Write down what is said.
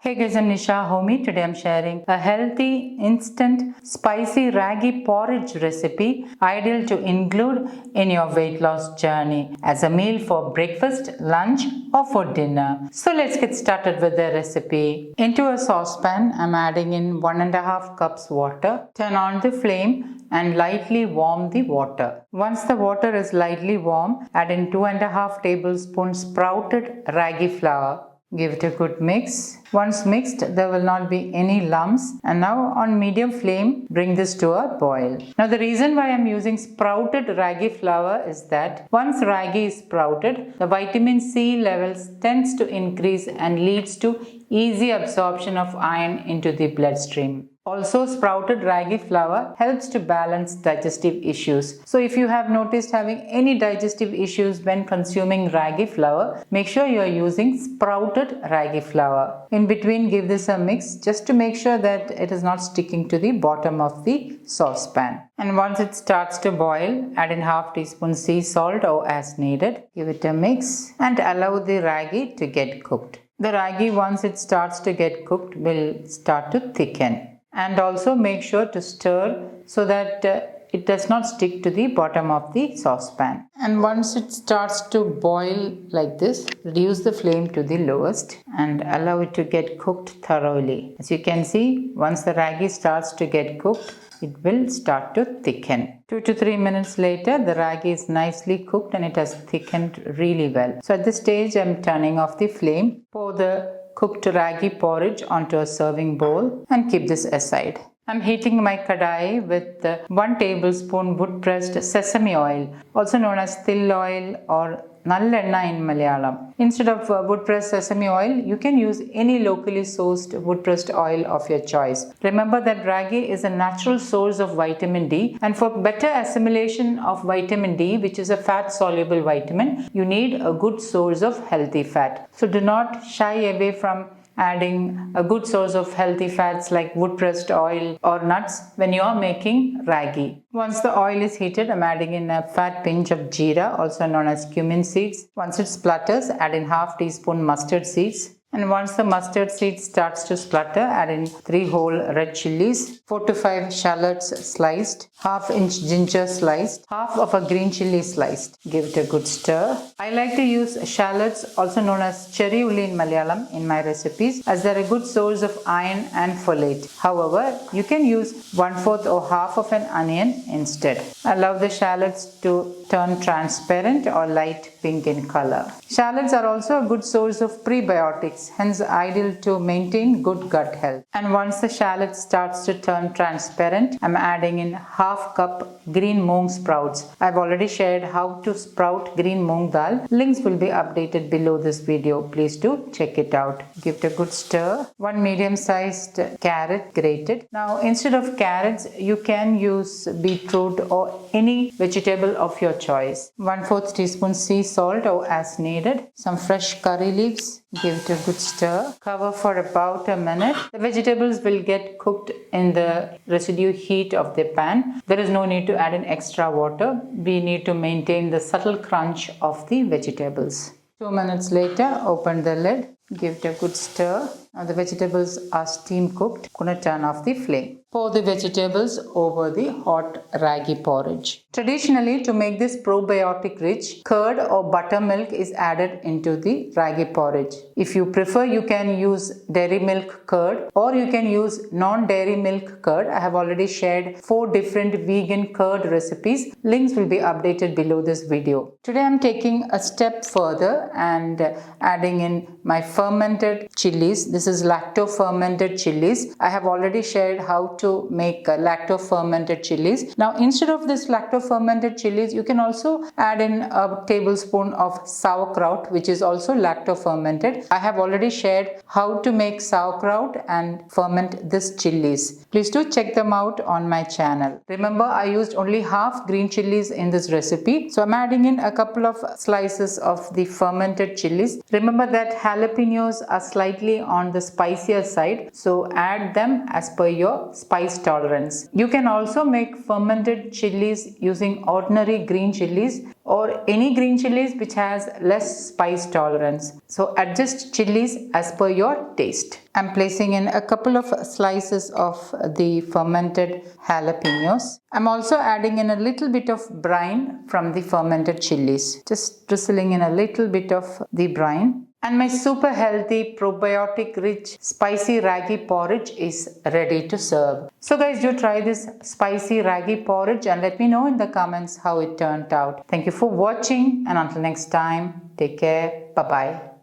Hey guys, I'm Nisa Homey. Today I'm sharing a healthy, instant, spicy ragi porridge recipe ideal to include in your weight loss journey as a meal for breakfast, lunch or for dinner. So let's get started with the recipe. Into a saucepan, I'm adding in 1.5 cups water. Turn on the flame and lightly warm the water. Once the water is lightly warm, add in 2.5 tablespoons sprouted ragi flour. Give it a good mix. Once mixed, there will not be any lumps. And now on medium flame, bring this to a boil. Now the reason why I'm using sprouted ragi flour is that once ragi is sprouted, the vitamin C levels tends to increase and leads to easy absorption of iron into the bloodstream. Also, sprouted ragi flour helps to balance digestive issues. So if you have noticed having any digestive issues when consuming ragi flour, make sure you are using sprouted ragi flour. In between, give this a mix just to make sure that it is not sticking to the bottom of the saucepan. And once it starts to boil, add in half teaspoon sea salt or as needed. Give it a mix and allow the ragi to get cooked. The ragi, once it starts to get cooked, will start to thicken. And also make sure to stir so that it does not stick to the bottom of the saucepan. And once it starts to boil like this, reduce the flame to the lowest and allow it to get cooked thoroughly. As you can see, once the ragi starts to get cooked, it will start to thicken. 2 to 3 minutes later, the ragi is nicely cooked and it has thickened really well. So at this stage, I'm turning off the flame. Pour the cooked ragi porridge onto a serving bowl and keep this aside. I'm heating my kadai with 1 tablespoon wood-pressed sesame oil, also known as til oil or nallenna in Malayalam. Instead of wood-pressed sesame oil, you can use any locally sourced wood-pressed oil of your choice. Remember that ragi is a natural source of vitamin D, and for better assimilation of vitamin D, which is a fat-soluble vitamin, you need a good source of healthy fat. So do not shy away from adding a good source of healthy fats like wood-pressed oil or nuts when you are making ragi. Once the oil is heated, I'm adding in a fat pinch of jeera, also known as cumin seeds. Once it splutters, add in half teaspoon mustard seeds. And once the mustard seed starts to splutter, add in 3 whole red chilies, 4 to 5 shallots sliced, half-inch ginger sliced, half of a green chili sliced. Give it a good stir. I like to use shallots, also known as cherry uli in Malayalam, in my recipes as they are a good source of iron and folate. However, you can use 1/4 or half of an onion instead. Allow the shallots to turn transparent or light pink in color. Shallots are also a good source of prebiotics, hence ideal to maintain good gut health. And once the shallot starts to turn transparent, I'm adding in half cup green moong sprouts. I've already shared how to sprout green moong dal. Links will be updated below this video. Please do check it out. Give it a good stir. 1 medium-sized carrot grated. Now instead of carrots, you can use beetroot or any vegetable of your choice. 1/4 teaspoon sea salt or as needed. Some fresh curry leaves. Give it a good stir. Cover for about a minute. The vegetables will get cooked in the residue heat of the pan. There is no need to add in extra water. We need to maintain the subtle crunch of the vegetables. 2 minutes later, open the lid. Give it a good stir. Now the vegetables are steam cooked. I'm going to turn off the flame. Pour the vegetables over the hot ragi porridge. Traditionally, to make this probiotic rich, curd or buttermilk is added into the ragi porridge. If you prefer, you can use dairy milk curd or you can use non-dairy milk curd. I have already shared 4 different vegan curd recipes. Links will be updated below this video. Today I'm taking a step further and adding in my fermented chilies. This is lacto-fermented chilies. I have already shared how to make lacto-fermented chilies. Now instead of this lacto-fermented chilies, you can also add in a tablespoon of sauerkraut, which is also lacto-fermented. I have already shared how to make sauerkraut and ferment this chilies. Please do check them out on my channel. Remember, I used only half green chilies in this recipe, so I'm adding in a couple of slices of the fermented chilies. Remember that jalapenos are slightly on on the spicier side, so add them as per your spice tolerance. You can also make fermented chilies using ordinary green chilies or any green chilies which has less spice tolerance. So adjust chilies as per your taste. I'm placing in a couple of slices of the fermented jalapenos. I'm also adding in a little bit of brine from the fermented chilies. Just drizzling in a little bit of the brine. And my super healthy, probiotic rich, spicy ragi porridge is ready to serve. So guys, do try this spicy ragi porridge and let me know in the comments how it turned out. Thank you for watching, and until next time, take care. Bye-bye.